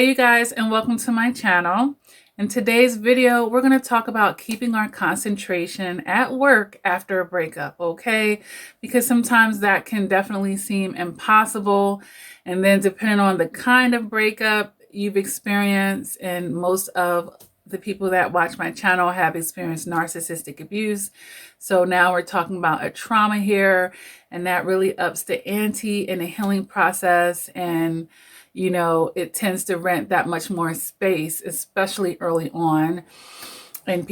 Hey you guys, and welcome to my channel. In today's video, we're going to talk about keeping our concentration at work after a breakup, okay? Because sometimes that can definitely seem impossible. And then depending on the kind of breakup you've experienced, and most of the people that watch my channel have experienced narcissistic abuse. So now we're talking about a trauma here, and that really ups the ante in the healing process. And you know, it tends to rent that much more space, especially early on. And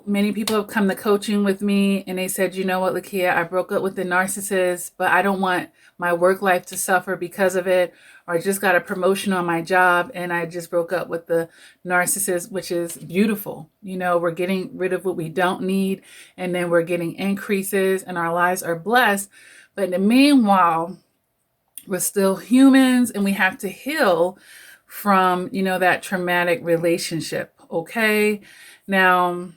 many people have come to coaching with me and they said, you know what, Lakia, I broke up with the narcissist, but I don't want my work life to suffer because of it. Or I just got a promotion on my job and I just broke up with the narcissist, which is beautiful. You know, we're getting rid of what we don't need, and then we're getting increases and our lives are blessed. But in the meanwhile, we're still humans and we have to heal from, you know, that traumatic relationship. Okay. Now,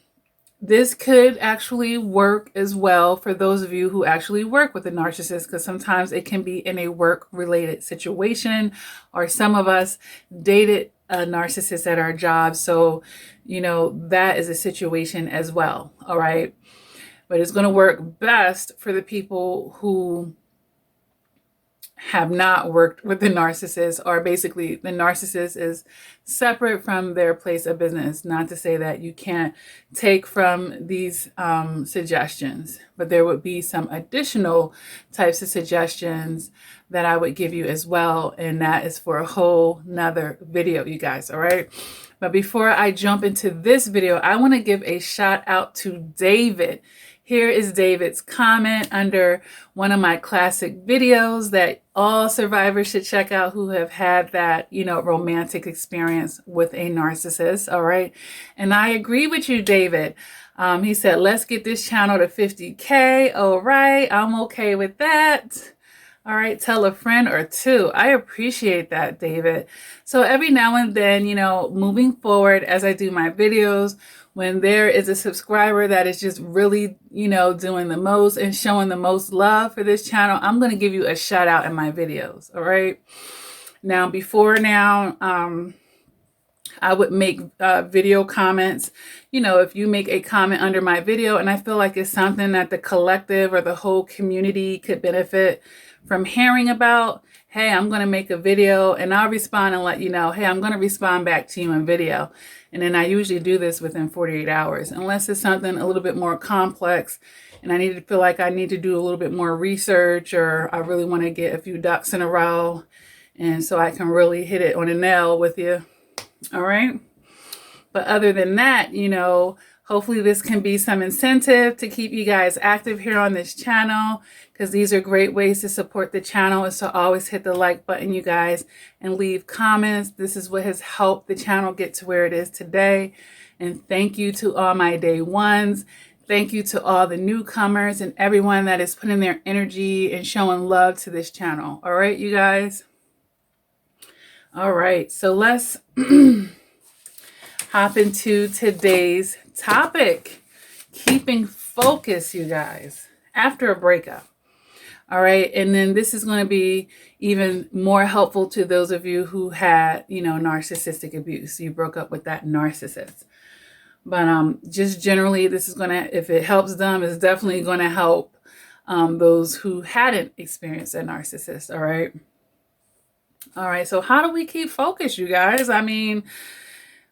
this could actually work as well for those of you who actually work with a narcissist, because sometimes it can be in a work related situation, or some of us dated a narcissist at our job. So, you know, that is a situation as well. All right. But it's going to work best for the people who have not worked with the narcissist, or basically the narcissist is separate from their place of business. Not to say that you can't take from these suggestions, but there would be some additional types of suggestions that I would give you as well. And that is for a whole nother video, you guys. All right. But before I jump into this video, I want to give a shout out to David. Here is David's comment under one of my classic videos that all survivors should check out who have had that, you know, romantic experience with a narcissist. All right. And I agree with you, David. He said, let's get this channel to 50K. All right. I'm okay with that. All right. Tell a friend or two. I appreciate that, David. So every now and then, you know, moving forward as I do my videos, when there is a subscriber that is just really, you know, doing the most and showing the most love for this channel, I'm going to give you a shout out in my videos. All right. Now, I would make video comments. You know, if you make a comment under my video and I feel like it's something that the collective or the whole community could benefit from hearing about, hey, I'm going to make a video and I'll respond and let you know, hey, I'm going to respond back to you in video. And then I usually do this within 48 hours, unless it's something a little bit more complex and I need to feel like I need to do a little bit more research, or I really want to get a few ducks in a row. And so I can really hit it on a nail with you. All right. But other than that, you know, hopefully this can be some incentive to keep you guys active here on this channel, because these are great ways to support the channel, is to always hit the like button, you guys, and leave comments. This is what has helped the channel get to where it is today. And thank you to all my day ones. Thank you to all the newcomers and everyone that is putting their energy and showing love to this channel. All right, you guys. All right, so let's hop into today's topic. Keeping focus, you guys, after a breakup. All right. And then this is going to be even more helpful to those of you who had, you know, narcissistic abuse. You broke up with that narcissist. But just generally, this is going to, if it helps them, it's definitely going to help those who hadn't experienced a narcissist. All right. All right. So how do we keep focused, you guys? I mean,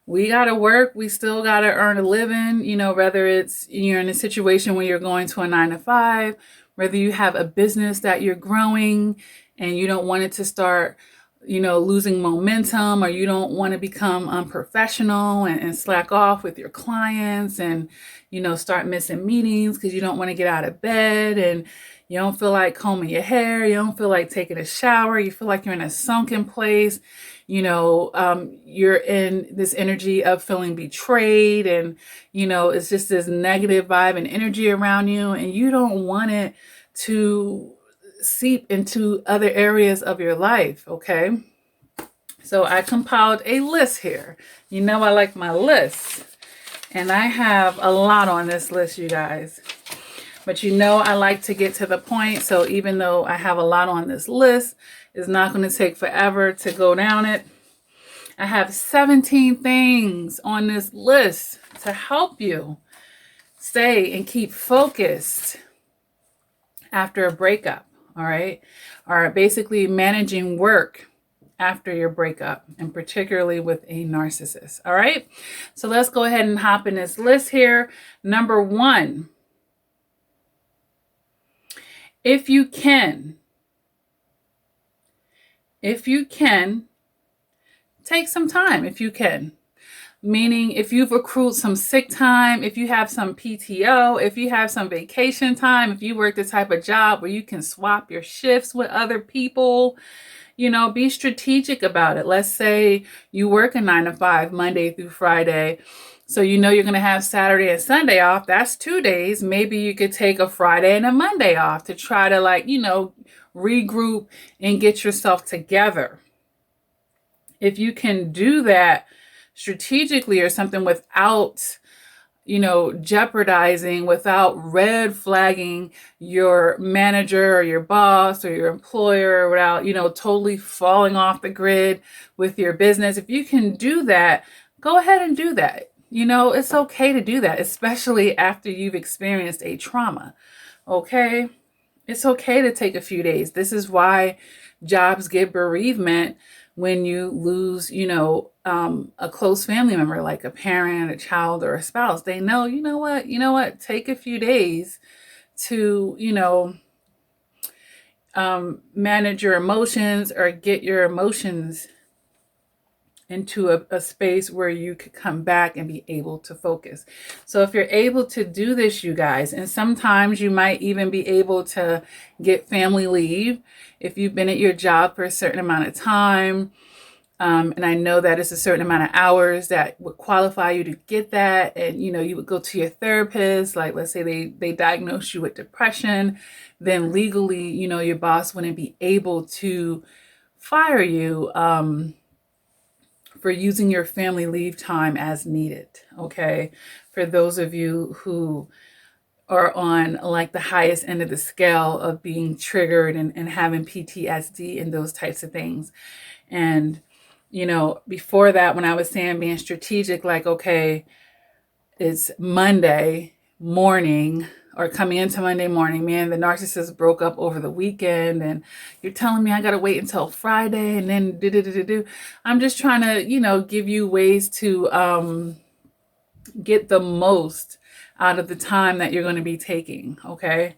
we got to work. We still got to earn a living, you know, whether it's you're in a situation where you're going to a 9-to-5, whether you have a business that you're growing and you don't want it to start, you know, losing momentum, or you don't want to become unprofessional and slack off with your clients and, you know, start missing meetings because you don't want to get out of bed and you don't feel like combing your hair. You don't feel like taking a shower. You feel like you're in a sunken place. You know, you're in this energy of feeling betrayed, and, you know, it's just this negative vibe and energy around you, and you don't want it to seep into other areas of your life. Okay. So I compiled a list here. You know, I like my list, and I have a lot on this list, you guys. But you know, I like to get to the point. So even though I have a lot on this list, it's not going to take forever to go down it. I have 17 things on this list to help you stay and keep focused after a breakup, all right? Or basically managing work after your breakup, and particularly with a narcissist, all right? So let's go ahead and hop in this list here. Number 1, if you can, take some time if you can. Meaning if you've accrued some sick time, if you have some PTO, if you have some vacation time, if you work the type of job where you can swap your shifts with other people, be strategic about it. Let's say you work a 9-to-5 Monday through Friday. So you're going to have Saturday and Sunday off. That's 2 days. Maybe you could take a Friday and a Monday off to try to regroup and get yourself together. If you can do that strategically or something without, jeopardizing, without red flagging your manager or your boss or your employer, without, totally falling off the grid with your business. If you can do that, go ahead and do that. It's okay to do that, especially after you've experienced a trauma. Okay? It's okay to take a few days. This is why jobs get bereavement when you lose, a close family member, like a parent, a child, or a spouse. They know, you know what, take a few days to, manage your emotions or get your emotions into a space where you could come back and be able to focus. So if you're able to do this, you guys, and sometimes you might even be able to get family leave if you've been at your job for a certain amount of time. And I know that it's a certain amount of hours that would qualify you to get that. And, you would go to your therapist, like let's say they diagnose you with depression, then legally, your boss wouldn't be able to fire you, for using your family leave time as needed. Okay. For those of you who are on like the highest end of the scale of being triggered and having PTSD and those types of things. And, before that, when I was saying being strategic, like, okay, it's Monday morning or coming into Monday morning, man, the narcissist broke up over the weekend and you're telling me I got to wait until Friday and then do. I'm just trying to, give you ways to get the most out of the time that you're going to be taking. Okay.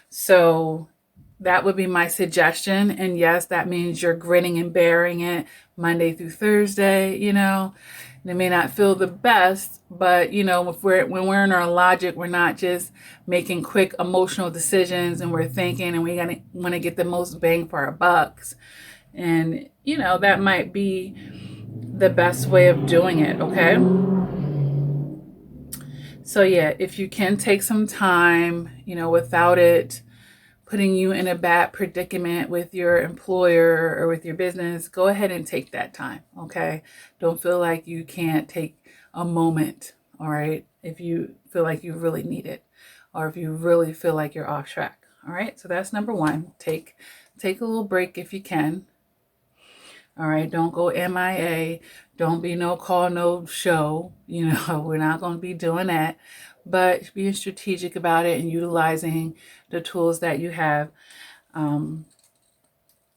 So that would be my suggestion. And yes, that means you're grinning and bearing it Monday through Thursday. They may not feel the best, but when we're in our logic, we're not just making quick emotional decisions, and we're thinking and we want to get the most bang for our bucks. And that might be the best way of doing it. Okay. So yeah, if you can take some time, without it putting you in a bad predicament with your employer or with your business, go ahead and take that time. Okay. Don't feel like you can't take a moment. All right. If you feel like you really need it, or if you really feel like you're off track. All right. So that's number 1. Take a little break if you can. All right. Don't go MIA. Don't be no call, no show. We're not going to be doing that. But being strategic about it and utilizing the tools that you have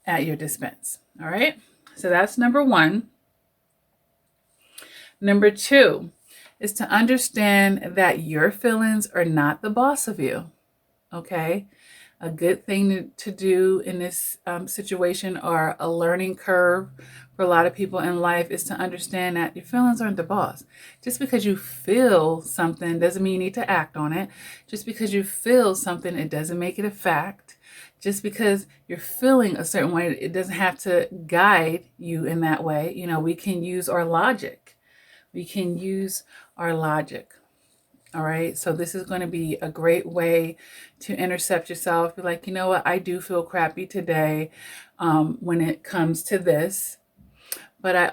at your dispense. All right. So that's number 1. Number 2 is to understand that your feelings are not the boss of you. Okay. A good thing to do in this situation, or a learning curve for a lot of people in life, is to understand that your feelings aren't the boss. Just because you feel something doesn't mean you need to act on it. Just because you feel something, it doesn't make it a fact. Just because you're feeling a certain way, it doesn't have to guide you in that way. We can use our logic. All right. So this is going to be a great way to intercept yourself. Be like, what? I do feel crappy today when it comes to this. But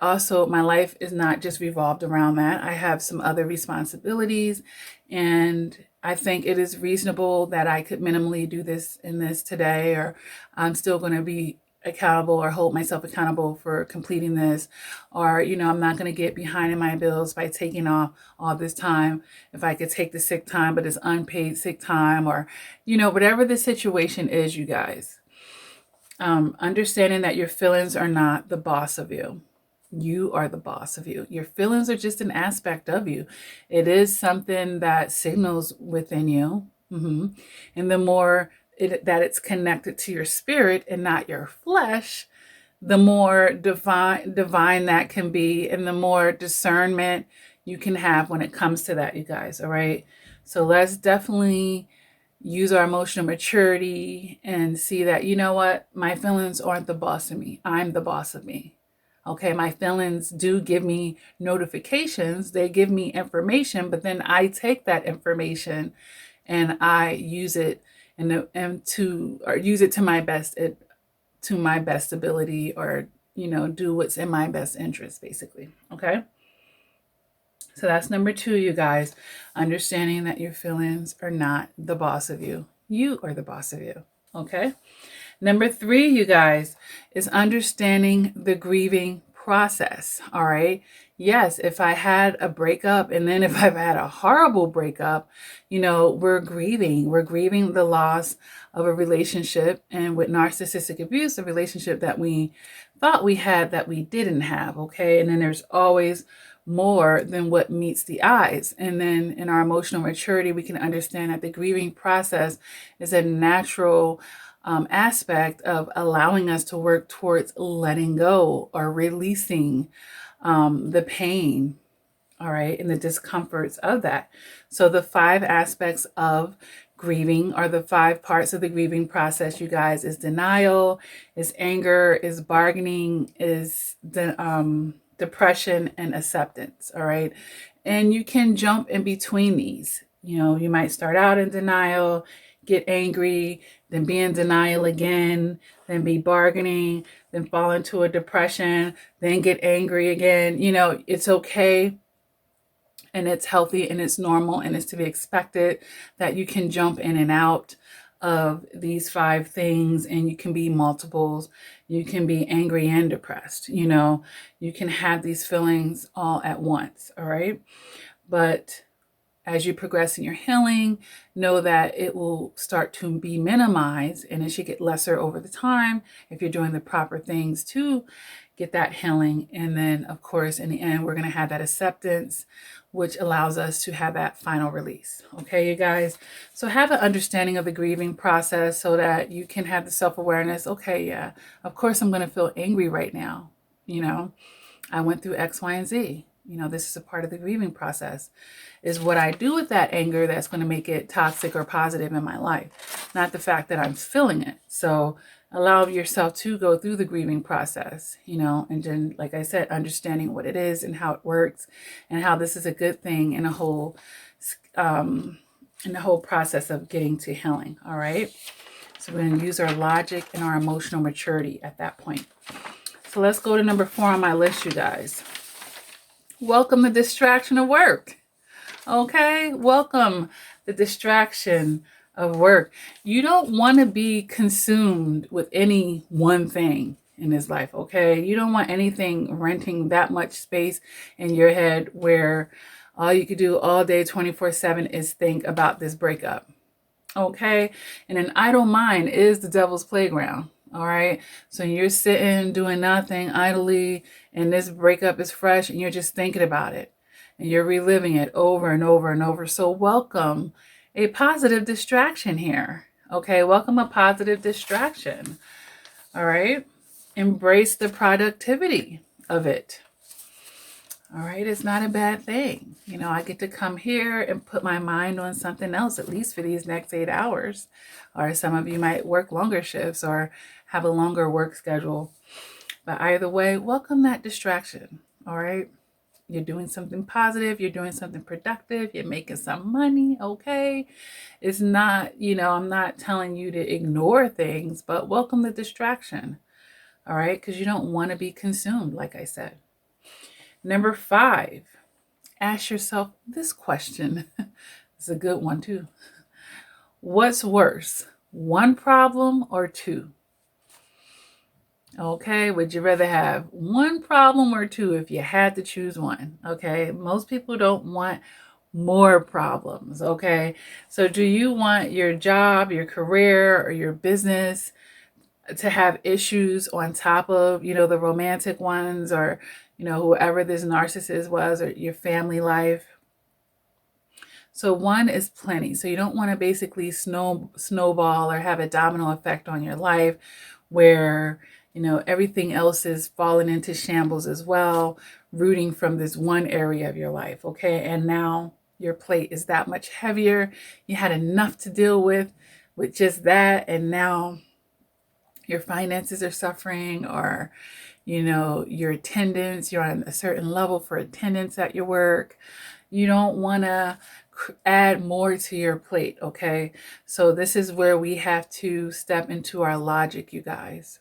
my life is not just revolved around that. I have some other responsibilities, and I think it is reasonable that I could minimally do this today, or I'm still going to be accountable or hold myself accountable for completing this, or, you know, I'm not going to get behind in my bills by taking off all this time. If I could take the sick time, but it's unpaid sick time, or, you know, whatever the situation is, you guys, understanding that your feelings are not the boss of you. You are the boss of you. Your feelings are just an aspect of you. It is something that signals within you. And the more that it's connected to your spirit and not your flesh, the more divine that can be, and the more discernment you can have when it comes to that, you guys. All right. So let's definitely use our emotional maturity and see that, you know what, my feelings aren't the boss of me. I'm the boss of me. Okay, my feelings do give me notifications. They give me information, but then I take that information and I use it use it to my best ability, or, you know, do what's in my best interest, basically. Okay. So that's number 2, you guys, understanding that your feelings are not the boss of you. You are the boss of you. Okay. Number 3, you guys, is understanding the grieving process. All right. Yes, if I had a breakup, and then if I've had a horrible breakup, you know, we're grieving. We're grieving the loss of a relationship, and with narcissistic abuse, a relationship that we thought we had that we didn't have. Okay. And then there's always more than what meets the eyes. And then in our emotional maturity, we can understand that the grieving process is a natural aspect of allowing us to work towards letting go or releasing the pain, all right, and the discomforts of that. So the 5 aspects of grieving, or the 5 parts of the grieving process, you guys, is denial, is anger, is bargaining, is the depression, and acceptance. All right. And you can jump in between these. You know, you might start out in denial, get angry, then be in denial again, then be bargaining, then fall into a depression, then get angry again. You know, it's okay, and it's healthy, and it's normal, and it's to be expected that you can jump in and out of these 5 things, and you can be multiples. You can be angry and depressed. You know, you can have these feelings all at once. All right. But as you progress in your healing, know that it will start to be minimized, and it should get lesser over the time if you're doing the proper things to get that healing. And then, of course, in the end, we're going to have that acceptance, which allows us to have that final release. Okay, you guys? So have an understanding of the grieving process so that you can have the self-awareness. Okay, yeah, of course I'm going to feel angry right now. You know, I went through X, Y, and Z. You know, this is a part of the grieving process. Is what I do with that anger that's going to make it toxic or positive in my life, not the fact that I'm feeling it. So allow yourself to go through the grieving process, you know, and then, like I said, understanding what it is and how it works, and how this is a good thing in the whole process of getting to healing. All right. So we're going to use our logic and our emotional maturity at that point. So let's go to number 4 on my list, you guys. Welcome the distraction of work. Okay, welcome the distraction of work. You don't want to be consumed with any one thing in this life, okay? You don't want anything renting that much space in your head where all you could do all day 24/7 is think about this breakup, okay? And an idle mind is the devil's playground. All right. So you're sitting doing nothing idly, and this breakup is fresh, and you're just thinking about it, and you're reliving it over and over and over. So welcome a positive distraction here. Okay. Welcome a positive distraction. All right. Embrace the productivity of it. All right. It's not a bad thing. You know, I get to come here and put my mind on something else, at least for these next 8 hours. Or some of you might work longer shifts or have a longer work schedule. But either way, welcome that distraction. All right. You're doing something positive. You're doing something productive. You're making some money. Okay. It's not, you know, I'm not telling you to ignore things, but welcome the distraction. All right. Because you don't want to be consumed, like I said. Number 5, ask yourself this question. It's a good one too. – What's worse, one problem or 2? Okay, would you rather have one problem or two if you had to choose one? Okay, most people don't want more problems. Okay, so do you want your job, your career, or your business to have issues on top of, the romantic ones, or, whoever this narcissist was, or your family life? So one is plenty. So you don't want to basically snowball or have a domino effect on your life where, everything else is falling into shambles as well, rooting from this one area of your life. Okay. And now your plate is that much heavier. You had enough to deal with just that. And now your finances are suffering, or, your attendance, you're on a certain level for attendance at your work. You don't want to add more to your plate, okay? So this is where we have to step into our logic, you guys,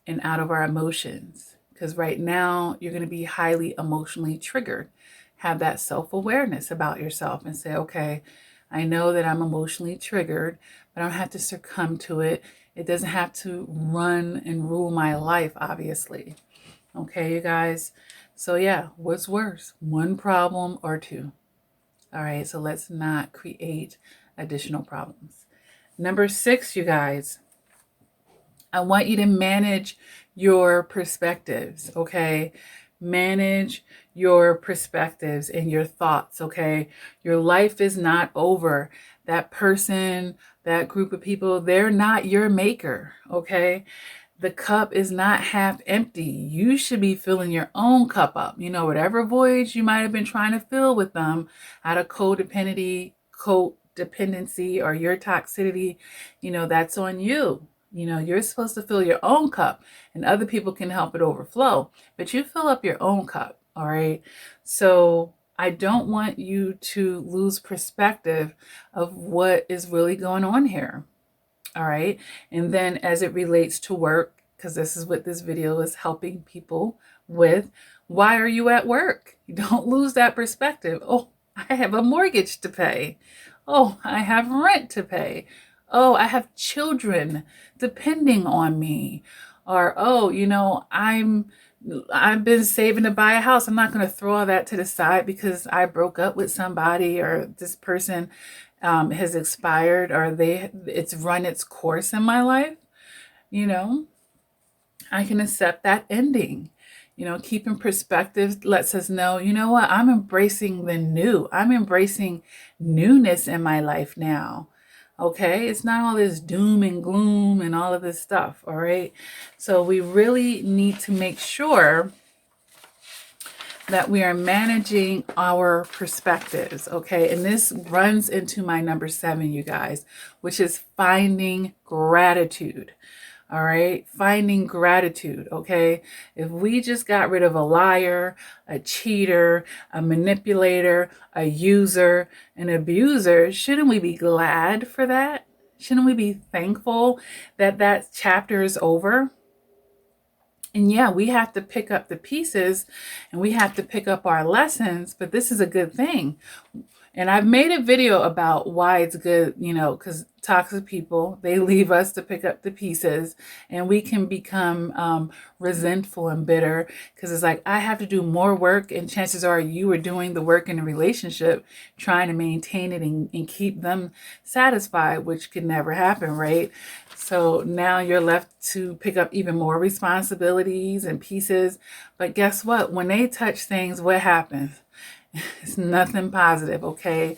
and out of our emotions. Because right now, you're going to be highly emotionally triggered. Have that self-awareness about yourself and say, okay, I know that I'm emotionally triggered, but I don't have to succumb to it. It doesn't have to run and rule my life, obviously. Okay, you guys? So yeah, what's worse, one problem or two? All right, so let's not create additional problems. Number 6, you guys, I want you to manage your perspectives, okay? Manage your perspectives and your thoughts, okay? Your life is not over. That person, that group of people, they're not your maker, okay? The cup is not half empty. You should be filling your own cup up. Whatever voids you might have been trying to fill with them out of codependency or your toxicity, that's on you. You're supposed to fill your own cup, and other people can help it overflow, but you fill up your own cup. All right. So I don't want you to lose perspective of what is really going on here. All right. And then as it relates to work, because this is what this video is helping people with, why are you at work? You don't lose that perspective. Oh, I have a mortgage to pay. Oh, I have rent to pay. Oh, I have children depending on me. Or, oh, I've been saving to buy a house. I'm not going to throw all that to the side because I broke up with somebody, or this person has expired, or it's run its course in my life. I can accept that ending. Keeping perspective lets us know, what, I'm embracing the new. I'm embracing newness in my life now. Okay, it's not all this doom and gloom and all of this stuff. All right, so we really need to make sure that we are managing our perspectives, okay? And this runs into my number 7, you guys, which is finding gratitude. All right, finding gratitude, okay? If we just got rid of a liar, a cheater, a manipulator, a user, an abuser, shouldn't we be glad for that? Shouldn't we be thankful that that chapter is over? And yeah, we have to pick up the pieces and we have to pick up our lessons, but this is a good thing. And I've made a video about why it's good, because toxic people, they leave us to pick up the pieces, and we can become resentful and bitter because it's like, I have to do more work, and chances are you were doing the work in a relationship trying to maintain it and keep them satisfied, which could never happen, right? So now you're left to pick up even more responsibilities and pieces. But guess what? When they touch things, what happens? It's nothing positive, okay?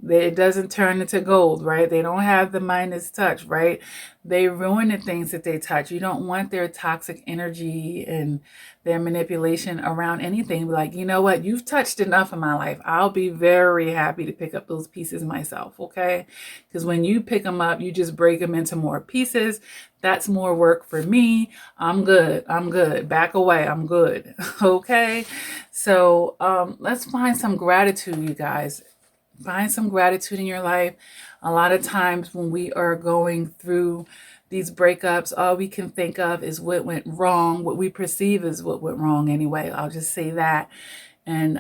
It doesn't turn into gold, right? They don't have the Midas touch, right? They ruin the things that they touch. You don't want their toxic energy and their manipulation around anything. Like, you know what? You've touched enough in my life. I'll be very happy to pick up those pieces myself, okay? Because when you pick them up, you just break them into more pieces. That's more work for me. I'm good. I'm good. Back away. I'm good. Okay? So let's find some gratitude, you guys. Find some gratitude in your life. A lot of times when we are going through these breakups, all we can think of is what went wrong. What we perceive is what went wrong anyway. I'll just say that. And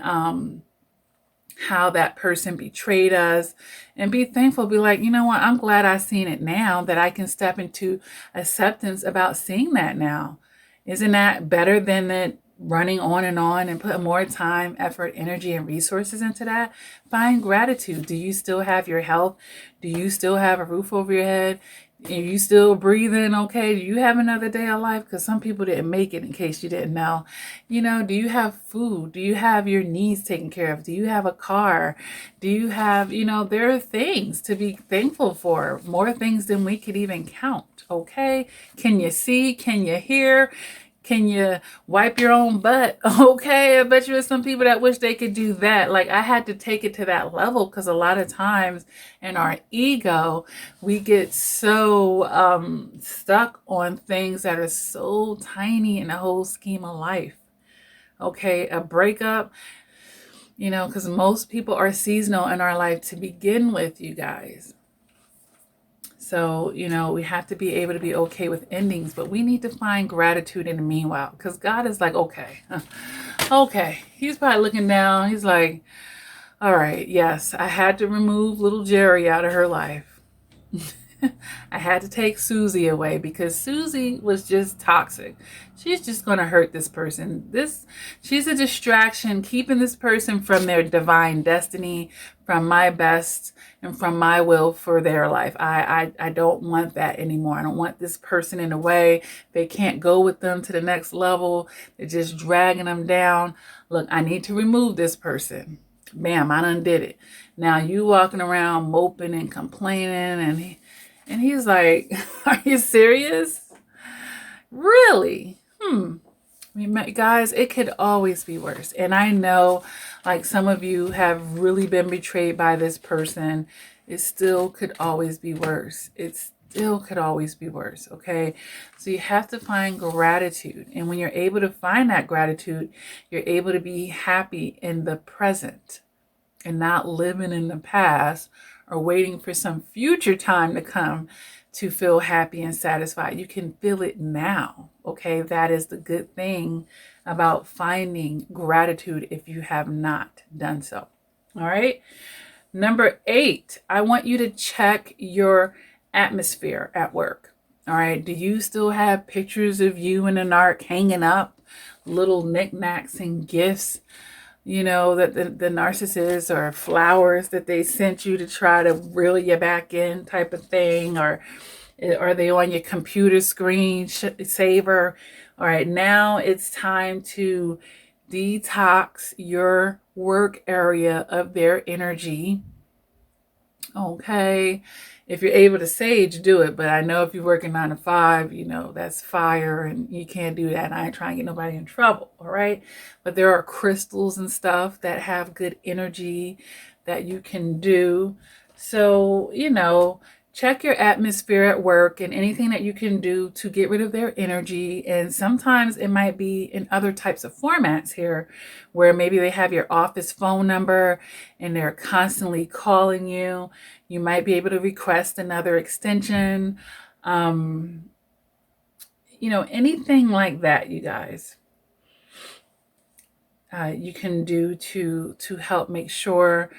how that person betrayed us, and be thankful. Be like, you know what? I'm glad I seen it now, that I can step into acceptance about seeing that now. Isn't that better than it running on and put more time, effort, energy, and resources into that? Find gratitude. Do you still have your health? Do you still have a roof over your head? Are you still breathing okay? Do you have another day of life? Because some people didn't make it, in case you didn't know. You know, do you have food? Do you have your needs taken care of? Do you have a car? Do you have, you know, there are things to be thankful for, more things than we could even count, okay? Can you see? Can you hear? Can you wipe your own butt? Okay, I bet you there's some people that wish they could do that. Like, I had to take it to that level because a lot of times in our ego, we get so stuck on things that are so tiny in the whole scheme of life. Okay, a breakup, you know, because most people are seasonal in our life to begin with, you guys. So, you know, we have to be able to be okay with endings, but we need to find gratitude in the meanwhile, because God is like, okay, okay. He's probably looking down. He's like, all right, yes, I had to remove little Jerry out of her life. I had to take Susie away because Susie was just toxic. She's just going to hurt this person. She's a distraction, keeping this person from their divine destiny, from my best, and from my will for their life. I don't want that anymore. I don't want this person in the way. They can't go with them to the next level. They're just dragging them down. Look, I need to remove this person. Bam, I done did it. Now you walking around moping and complaining, and he's like, are you serious? Really? I mean, guys, it could always be worse. And I know, like, some of you have really been betrayed by this person. It still could always be worse. It still could always be worse, okay? So you have to find gratitude. And when you're able to find that gratitude, you're able to be happy in the present and not living in the past or waiting for some future time to come to feel happy and satisfied. You can feel it now, okay? That is the good thing about finding gratitude if you have not done so, all right? Number 8, I want you to check your atmosphere at work, all right? Do you still have pictures of you and an arc hanging up, little knickknacks and gifts, you know, that the narcissist, or flowers that they sent you to try to reel you back in type of thing? Or are they on your computer screen saver? All right, now it's time to detox your work area of their energy. Okay, if you're able to sage, do it. But I know if you're working 9 to 5, you know, that's fire and you can't do that. And I ain't trying to get nobody in trouble, all right? But there are crystals and stuff that have good energy that you can do. So, you know, check your atmosphere at work and anything that you can do to get rid of their energy. And sometimes it might be in other types of formats here, where maybe they have your office phone number and they're constantly calling you. You might be able to request another extension. You know, anything like that, you guys, you can do to help make sure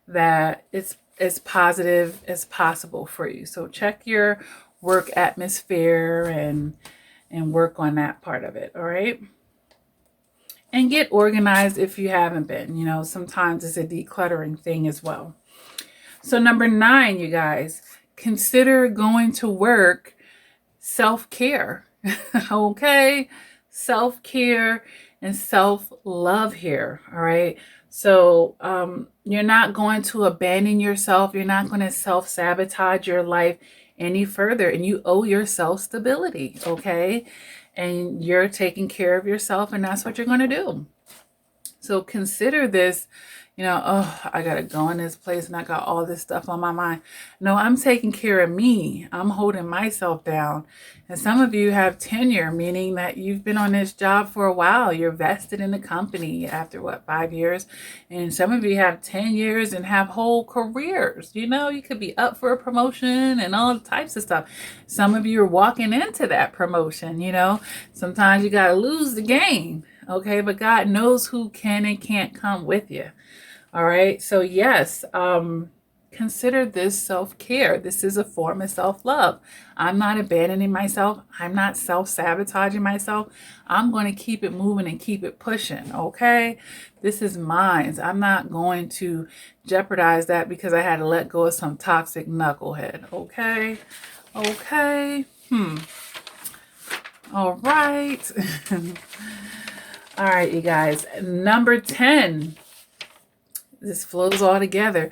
that it's as positive as possible for you. So check your work atmosphere and work on that part of it, all right? And get organized if you haven't been. You know, sometimes it's a decluttering thing as well. So number 9, you guys, consider going to work self-care, okay? Self-care and self-love here, all right? So you're not going to abandon yourself. You're not going to self-sabotage your life any further. And you owe yourself stability, okay? And you're taking care of yourself, and that's what you're going to do. So consider this, you know, oh, I got to go in this place and I got all this stuff on my mind. No, I'm taking care of me. I'm holding myself down. And some of you have tenure, meaning that you've been on this job for a while. You're vested in the company after, 5 years? And some of you have 10 years and have whole careers. You know, you could be up for a promotion and all types of stuff. Some of you are walking into that promotion, you know. Sometimes you got to lose the game, okay? But God knows who can and can't come with you. All right. So yes, consider this self-care. This is a form of self-love. I'm not abandoning myself. I'm not self-sabotaging myself. I'm going to keep it moving and keep it pushing. Okay. This is mine. I'm not going to jeopardize that because I had to let go of some toxic knucklehead. Okay. Okay. All right. All right, you guys. Number 10. This flows all together.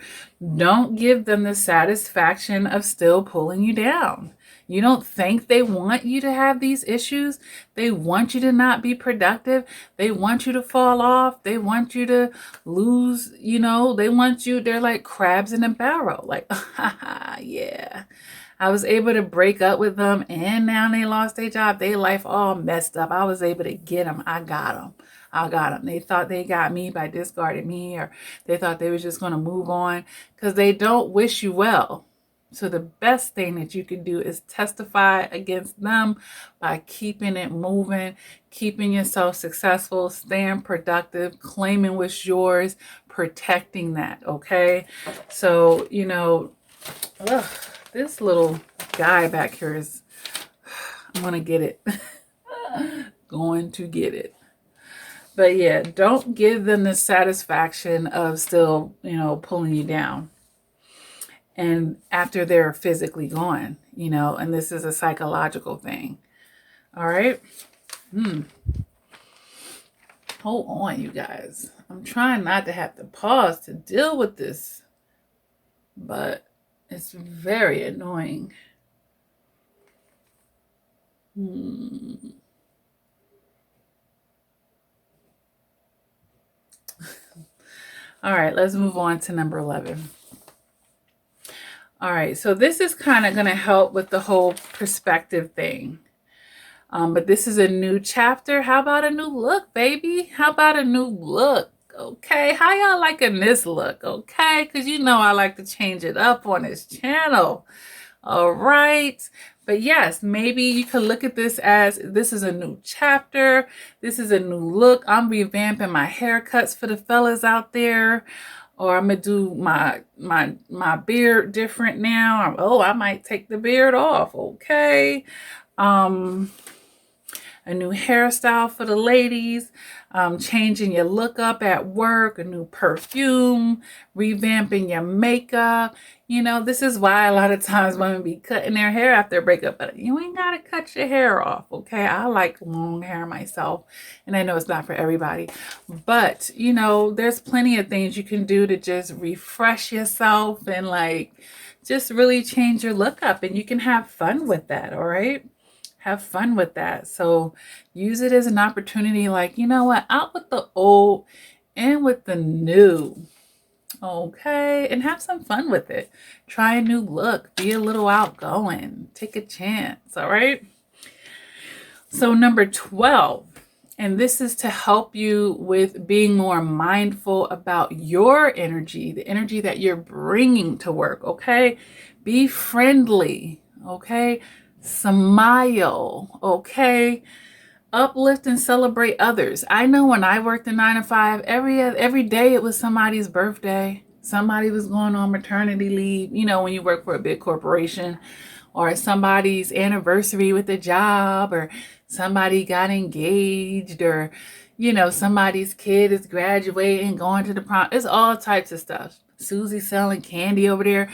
Don't give them the satisfaction of still pulling you down. You don't think they want you to have these issues. They want you to not be productive. They want you to fall off. They want you to lose, they want you, they're like crabs in a barrel. Like, yeah. I was able to break up with them and now they lost their job. Their life all messed up. I was able to get them. I got them. They thought they got me by discarding me, or they thought they was just going to move on because they don't wish you well. So the best thing that you can do is testify against them by keeping it moving, keeping yourself successful, staying productive, claiming what's yours, protecting that. Okay. So, this little guy back here is, I'm going to get it. Going to get it. But yeah, don't give them the satisfaction of still, pulling you down. And after they're physically gone, and this is a psychological thing. All right. Hold on, you guys. I'm trying not to have to pause to deal with this, but it's very annoying. All right, let's move on to number 11. All right, so this is kind of going to help with the whole perspective thing. But this is a new chapter. How about a new look, baby? How about a new look? Okay, how y'all liking this look? Okay, because I like to change it up on this channel. All right. But yes, maybe you could look at this as this is a new chapter. This is a new look. I'm revamping my haircuts for the fellas out there. Or I'm going to do my beard different now. Oh, I might take the beard off. Okay. A new hairstyle for the ladies, changing your look up at work, a new perfume, revamping your makeup. This is why a lot of times women be cutting their hair after a breakup, but you ain't got to cut your hair off, okay? I like long hair myself, and I know it's not for everybody, but, there's plenty of things you can do to just refresh yourself and, just really change your look up, and you can have fun with that, all right? Have fun with that. So use it as an opportunity, out with the old and with the new. Okay. And have some fun with it. Try a new look. Be a little outgoing. Take a chance. All right. So number 12, and this is to help you with being more mindful about your energy, the energy that you're bringing to work. Okay. Be friendly. Okay. Smile, okay? Uplift and celebrate others. I know when I worked a 9 to 5, every day it was somebody's birthday. Somebody was going on maternity leave. When you work for a big corporation, or somebody's anniversary with a job, or somebody got engaged, or somebody's kid is graduating, going to the prom. It's all types of stuff. Susie selling candy over there.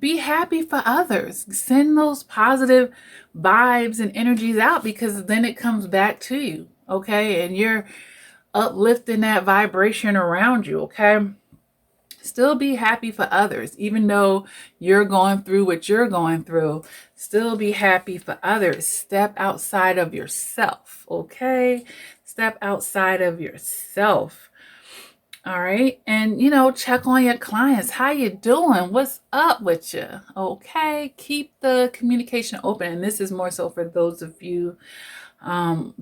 Be happy for others. Send those positive vibes and energies out, because then it comes back to you, okay? And you're uplifting that vibration around you, okay? Still be happy for others. Even though you're going through what you're going through, still be happy for others. Step outside of yourself, okay? Step outside of yourself. All right. And, check on your clients. How you doing? What's up with you? Okay. Keep the communication open. And this is more so for those of you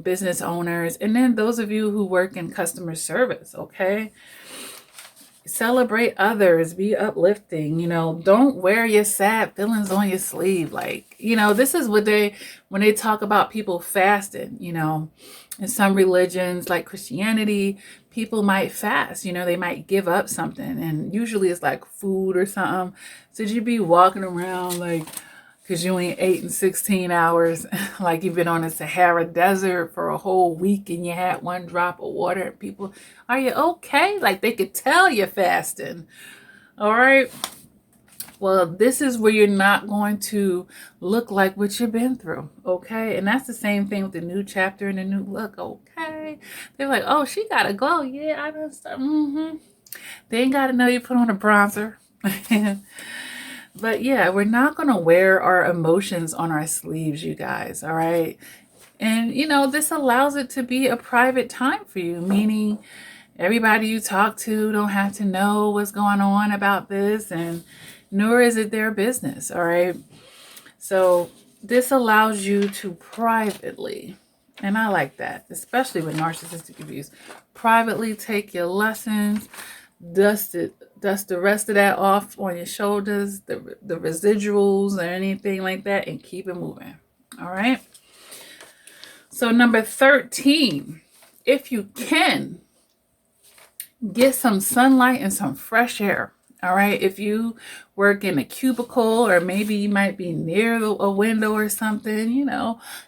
business owners, and then those of you who work in customer service. Okay. Celebrate others, be uplifting, don't wear your sad feelings on your sleeve. Like, this is what when they talk about people fasting, in some religions like Christianity, people might fast, they might give up something, and usually it's like food or something. So you be walking around like, because you ain't ate in 16 hours, like you've been on the Sahara Desert for a whole week and you had one drop of water, and people, are you okay? Like they could tell you're fasting. All right. Well, this is where you're not going to look like what you've been through. Okay. And that's the same thing with the new chapter and the new look. Okay. They're like, oh, she got a glow. Yeah, I understand. They ain't got to know you put on a bronzer. But yeah, we're not going to wear our emotions on our sleeves, you guys. All right. And, this allows it to be a private time for you, meaning everybody you talk to don't have to know what's going on about this, and nor is it their business. All right. So this allows you to privately, and I like that, especially with narcissistic abuse, privately take your lessons, dust the rest of that off on your shoulders, the residuals or anything like that, and keep it moving. All right. So number 13, if you can, get some sunlight and some fresh air. All right. If you work in a cubicle, or maybe you might be near a window or something,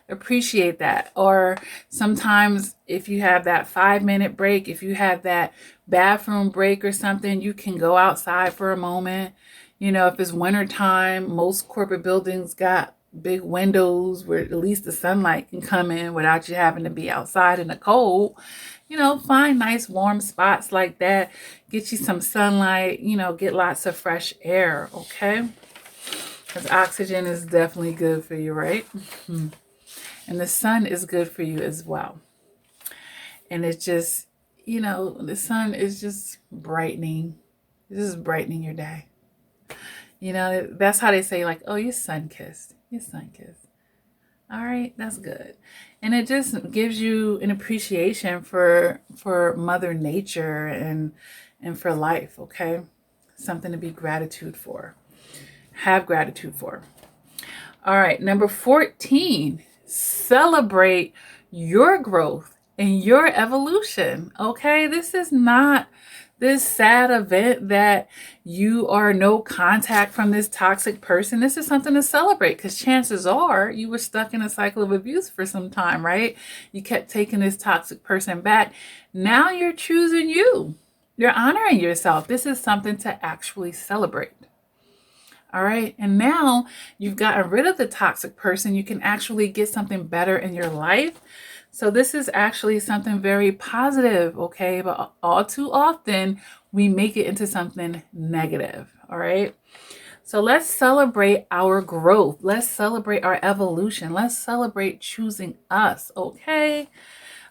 appreciate that. Or sometimes if you have that 5-minute break, if you have that bathroom break or something, you can go outside for a moment. If it's winter time, most corporate buildings got big windows where at least the sunlight can come in without you having to be outside in the cold. Find nice warm spots like that. Get you some sunlight, get lots of fresh air, okay? Because oxygen is definitely good for you, right? And the sun is good for you as well. And it's just, the sun is just brightening. This is brightening your day. That's how they say, like, oh, you're sun-kissed. You're sun-kissed. All right, that's good. And it just gives you an appreciation for Mother Nature and for life, okay? Something to be gratitude for. Have gratitude for. All right, number 14, celebrate your growth and your evolution, okay? This is not this sad event that you are no contact from this toxic person. This is something to celebrate, because chances are you were stuck in a cycle of abuse for some time, right? You kept taking this toxic person back. Now you're choosing you. You're honoring yourself. This is something to actually celebrate. All right. And now you've gotten rid of the toxic person. You can actually get something better in your life. So this is actually something very positive, okay? But all too often, we make it into something negative, all right? So let's celebrate our growth. Let's celebrate our evolution. Let's celebrate choosing us, okay?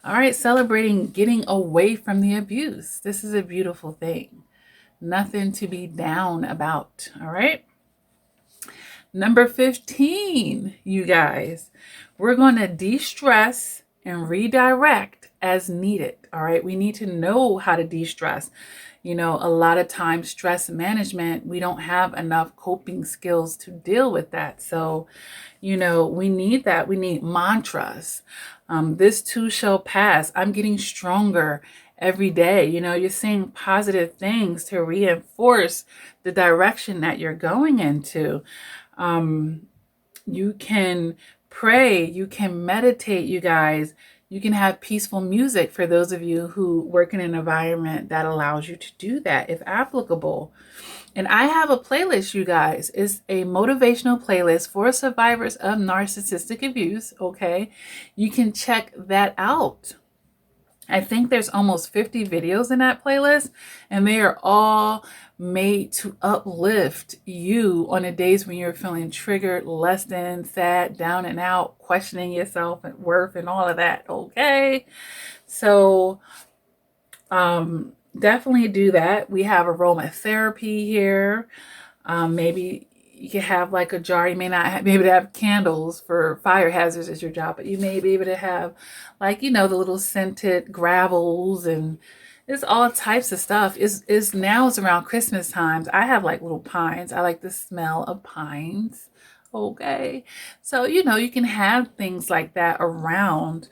All right, celebrating getting away from the abuse. This is a beautiful thing. Nothing to be down about, all right? Number 15, you guys, we're going to de-stress and redirect as needed. All right. We need to know how to de-stress. A lot of times stress management, we don't have enough coping skills to deal with that. So, we need that. We need mantras. This too shall pass. I'm getting stronger every day. You're saying positive things to reinforce the direction that you're going into. You can pray, you can meditate, you guys. You can have peaceful music for those of you who work in an environment that allows you to do that, if applicable. And I have a playlist, you guys. It's a motivational playlist for survivors of narcissistic abuse, okay? You can check that out. I think there's almost 50 videos in that playlist, and they are all made to uplift you on the days when you're feeling triggered, less than, sad, down and out, questioning yourself and worth and all of that, okay? So definitely do that. We have aromatherapy here. Maybe you can have like a jar. You may not be able to have candles for fire hazards as your job, but you may be able to have like, the little scented gravels and It's all types of stuff. It's now it's around Christmas times. I have like little pines. I like the smell of pines. Okay. So, you can have things like that around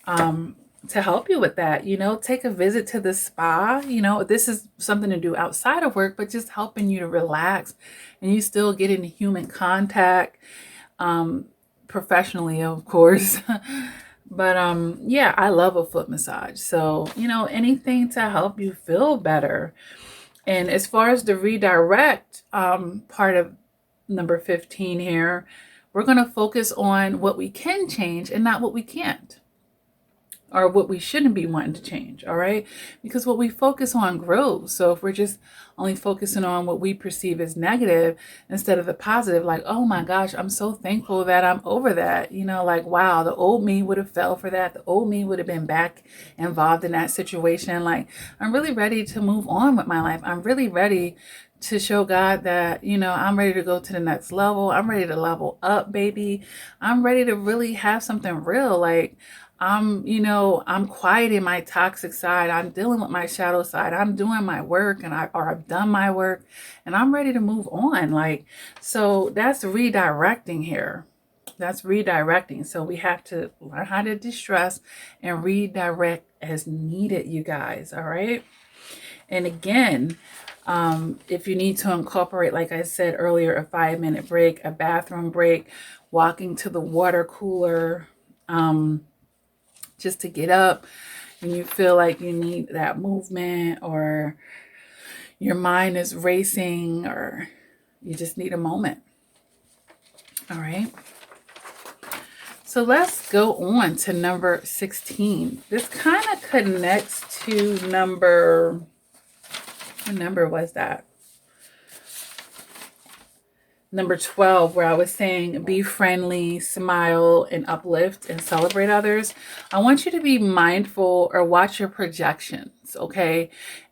to help you with that. Take a visit to the spa. This is something to do outside of work, but just helping you to relax and you still get in human contact, professionally, of course. But yeah, I love a foot massage. So, anything to help you feel better. And as far as the redirect part of number 15 here, we're going to focus on what we can change and not what we can't, or what we shouldn't be wanting to change. All right. Because what we focus on grows. So if we're just only focusing on what we perceive as negative instead of the positive, like, oh my gosh, I'm so thankful that I'm over that. Like, wow, the old me would have fell for that. The old me would have been back involved in that situation. Like, I'm really ready to move on with my life. I'm really ready to show God that, I'm ready to go to the next level. I'm ready to level up, baby. I'm ready to really have something real. Like, I'm quieting my toxic side. I'm dealing with my shadow side. I'm doing my work I've done my work and I'm ready to move on. Like, so that's redirecting here. That's redirecting. So we have to learn how to distress and redirect as needed, you guys. All right. And again, if you need to incorporate, like I said earlier, a 5-minute break, a bathroom break, walking to the water cooler, just to get up and you feel like you need that movement, or your mind is racing, or you just need a moment. All right. So let's go on to number 16. This kind of connects to what number was that? Number 12, where I was saying be friendly, smile, and uplift and celebrate others. I want you to be mindful or watch your projections, okay?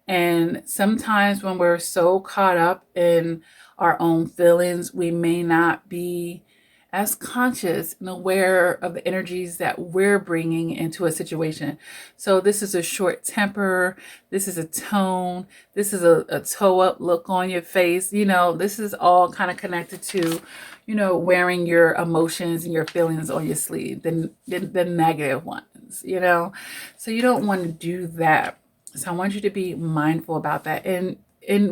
And sometimes when we're so caught up in our own feelings, we may not be as conscious and aware of the energies that we're bringing into a situation. So this is a short temper. This is a tone. This is a toe up look on your face. This is all kind of connected to, wearing your emotions and your feelings on your sleeve, the negative ones, So you don't want to do that. So I want you to be mindful about that. And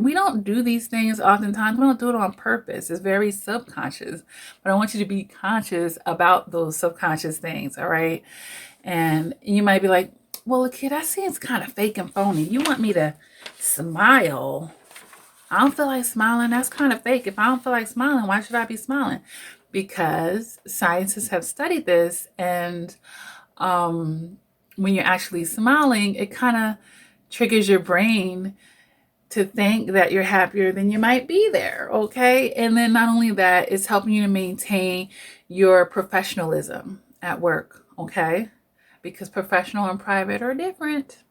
we don't do these things oftentimes. We don't do it on purpose. It's very subconscious. But I want you to be conscious about those subconscious things, all right? And you might be like, well, kid, that seems kind of fake and phony. You want me to smile? I don't feel like smiling. That's kind of fake. If I don't feel like smiling, why should I be smiling? Because scientists have studied this. And when you're actually smiling, it kind of triggers your brain to think that you're happier than you might be there, okay? And then not only that, it's helping you to maintain your professionalism at work, okay? Because professional and private are different,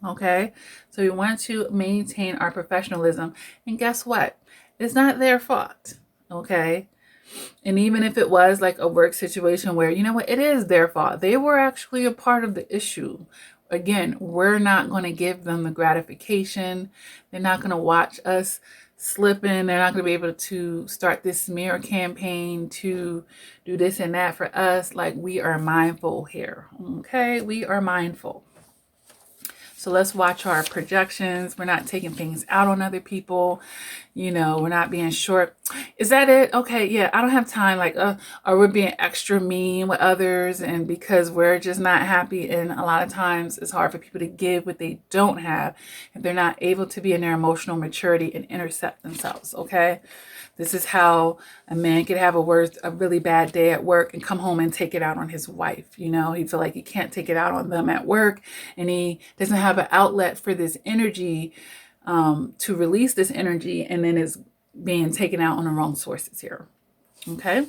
okay? So we want to maintain our professionalism. And guess what? It's not their fault, okay? And even if it was like a work situation where, it is their fault. They were actually a part of the issue. Again, we're not going to give them the gratification. They're not going to watch us slipping. They're not going to be able to start this smear campaign to do this and that for us. Like, we are mindful here. Okay, we are mindful. So let's watch our projections. We're not taking things out on other people. We're not being short. Is that it? Okay, yeah, I don't have time. Like, or we're being extra mean with others, and because we're just not happy. And a lot of times it's hard for people to give what they don't have if they're not able to be in their emotional maturity and intercept themselves, okay? This is how a man could have a really bad day at work and come home and take it out on his wife. He feel like he can't take it out on them at work, and he doesn't have an outlet for this energy, to release this energy, and then it's being taken out on the wrong sources here. Okay.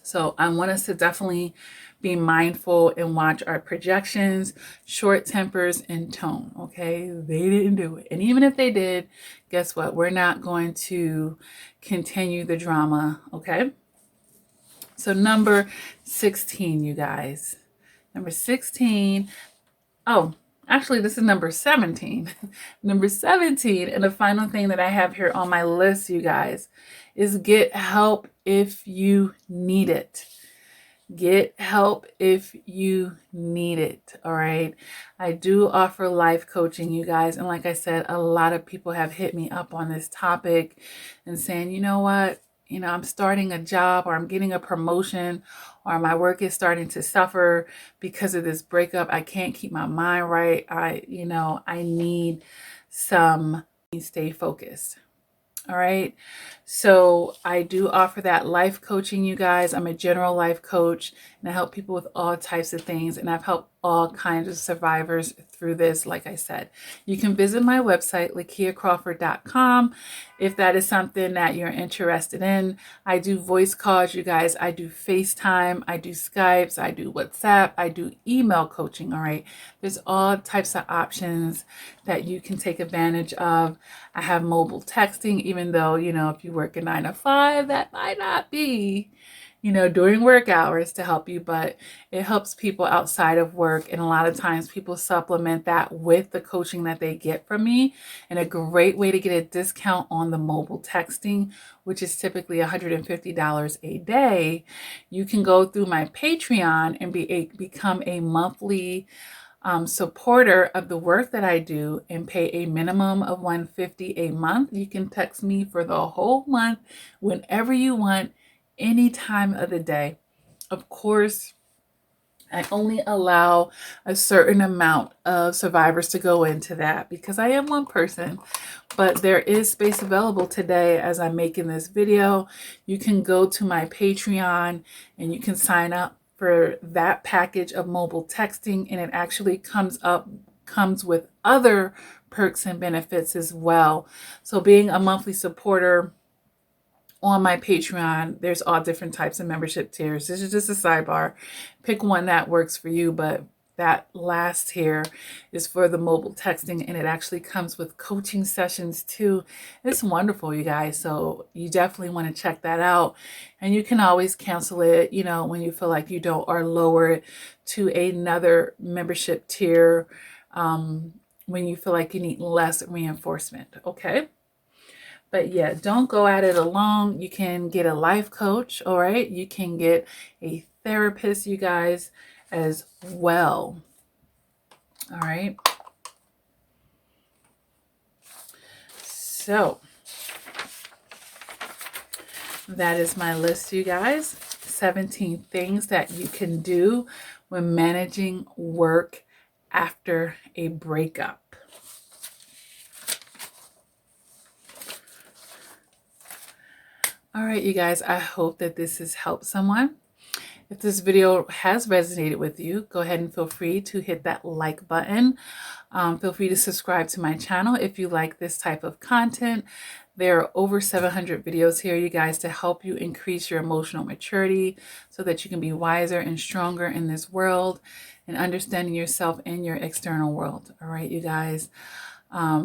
So I want us to definitely be mindful and watch our projections, short tempers, and tone. Okay. They didn't do it. And even if they did, guess what? We're not going to continue the drama. Okay. So number 16, you guys. Number 16. Oh, Actually, this is number 17. Number 17, and the final thing that I have here on my list, you guys, is get help if you need it. Get help if you need it. All right. I do offer life coaching, you guys. And like I said, a lot of people have hit me up on this topic and saying, you know what? I'm starting a job, or I'm getting a promotion, or my work is starting to suffer because of this breakup. I can't keep my mind right. I need some stay focused. All right. So I do offer that life coaching, you guys. I'm a general life coach, and I help people with all types of things. And I've helped all kinds of survivors through this. Like I said, you can visit my website, lakiacrawford.com, if that is something that you're interested in. I do voice calls, you guys. I do FaceTime. I do Skypes. I do WhatsApp. I do email coaching. All right. There's all types of options that you can take advantage of. I have mobile texting, even though, if you work a 9 to 5, that might not be, during work hours to help you, but it helps people outside of work. And a lot of times people supplement that with the coaching that they get from me. And a great way to get a discount on the mobile texting, which is typically $150 a day, you can go through my Patreon and become a monthly supporter of the work that I do and pay a minimum of $150 a month. You can text me for the whole month whenever you want, any time of the day. Of course, I only allow a certain amount of survivors to go into that because I am one person, but there is space available today as I'm making this video. You can go to my Patreon and you can sign up for that package of mobile texting, and it actually comes with other perks and benefits as well. So being a monthly supporter on my Patreon, there's all different types of membership tiers. This is just a sidebar. Pick one that works for you, but that last tier is for the mobile texting, and it actually comes with coaching sessions too. It's wonderful, you guys. So you definitely want to check that out. And you can always cancel it, when you feel like you don't, or lower it to another membership tier when you feel like you need less reinforcement. Okay. But yeah, don't go at it alone. You can get a life coach, all right? You can get a therapist, you guys, as well. All right. So that is my list, you guys. 17 things that you can do when managing work after a breakup. All right, you guys, I hope that this has helped someone. If this video has resonated with you, go ahead and feel free to hit that like button. Feel free to subscribe to my channel if you like this type of content. There are over 700 videos here, you guys, to help you increase your emotional maturity so that you can be wiser and stronger in this world and understanding yourself and your external world. All right, you guys.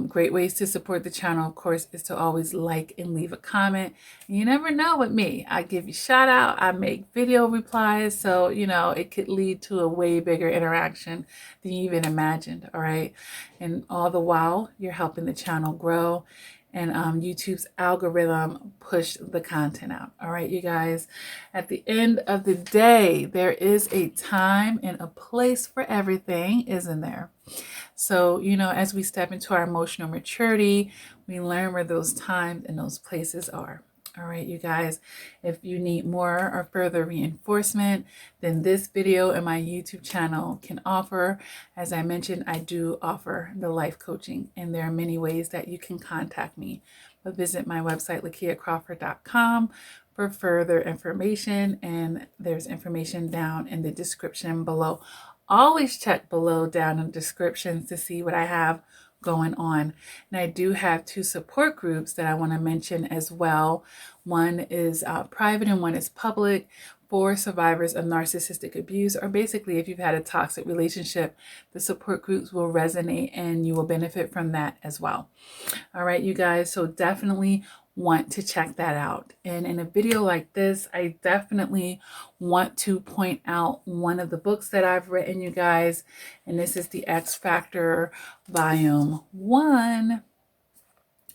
Great ways to support the channel, of course, is to always like and leave a comment. And you never know with me. I give you shout out. I make video replies. So, it could lead to a way bigger interaction than you even imagined. All right. And all the while, you're helping the channel grow. And YouTube's algorithm push the content out. All right, you guys. At the end of the day, there is a time and a place for everything, isn't there? So, as we step into our emotional maturity, we learn where those times and those places are. All right, you guys, if you need more or further reinforcement, then this video and my YouTube channel can offer. As I mentioned, I do offer the life coaching, and there are many ways that you can contact me. But visit my website, lakiacrawford.com, for further information, and there's information down in the description below. Always check below down in the descriptions to see what I have going on. And I do have 2 support groups that I want to mention as well. One is private and one is public for survivors of narcissistic abuse, or basically if you've had a toxic relationship, the support groups will resonate and you will benefit from that as well. All right, you guys. So definitely want to check that out. And in a video like this, I definitely want to point out one of the books that I've written, you guys. And this is the X Factor Volume 1.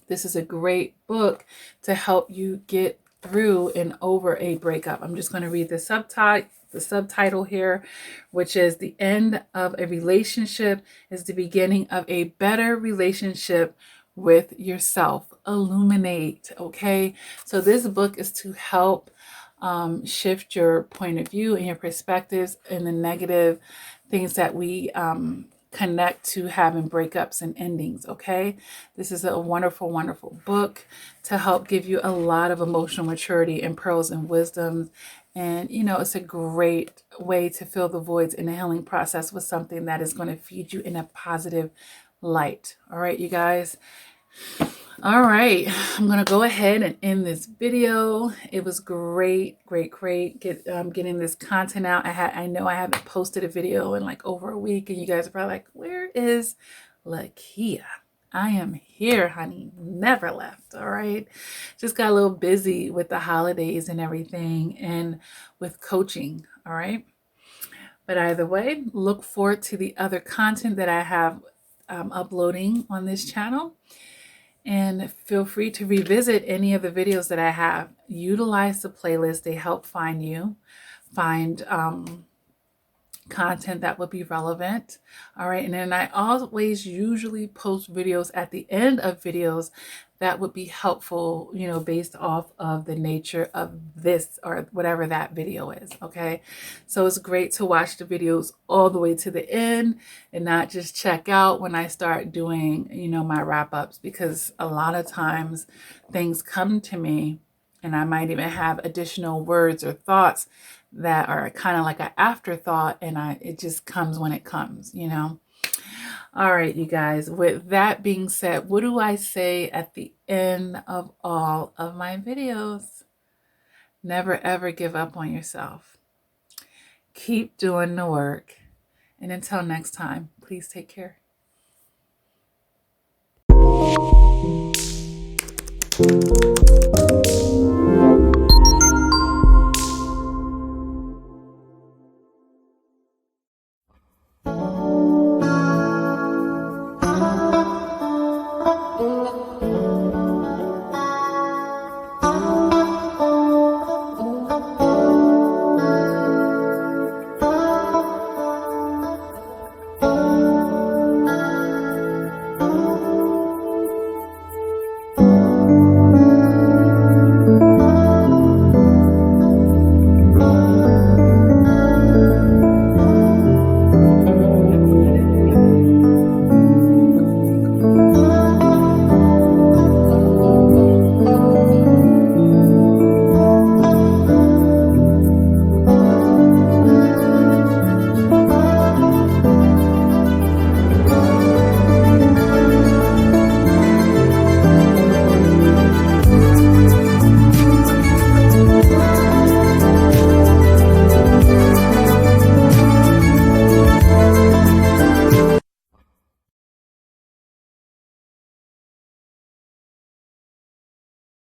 This is a great book to help you get through and over a breakup. I'm just going to read the subtitle here, which is "The End of a Relationship is the Beginning of a Better Relationship with Yourself." Illuminate. Okay, so this book is to help shift your point of view and your perspectives and the negative things that we connect to having breakups and endings. Okay, this is a wonderful, wonderful book to help give you a lot of emotional maturity and pearls and wisdom. And you know, it's a great way to fill the voids in the healing process with something that is going to feed you in a positive light. All right, you guys. All right, I'm going to go ahead and end this video. It was great getting this content out. I know I haven't posted a video in like over a week, and you guys are probably like, where is Lakia? I am here, honey. Never left. All right. Just got a little busy with the holidays and everything and with coaching. All right. But either way, look forward to the other content that I have uploading on this channel. And feel free to revisit any of the videos that I have. Utilize the playlist. They help find content that would be relevant. All right. And then I always usually post videos at the end of videos that would be helpful, you know, based off of the nature of this or whatever that video is. Okay. So it's great to watch the videos all the way to the end and not just check out when I start doing, you know, my wrap ups, because a lot of times things come to me and I might even have additional words or thoughts that are kind of like an afterthought, and it just comes when it comes, you know. All right, you guys, with that being said, what do I say at the end of all of my videos? Never ever give up on yourself. Keep doing the work. And until next time, please take care.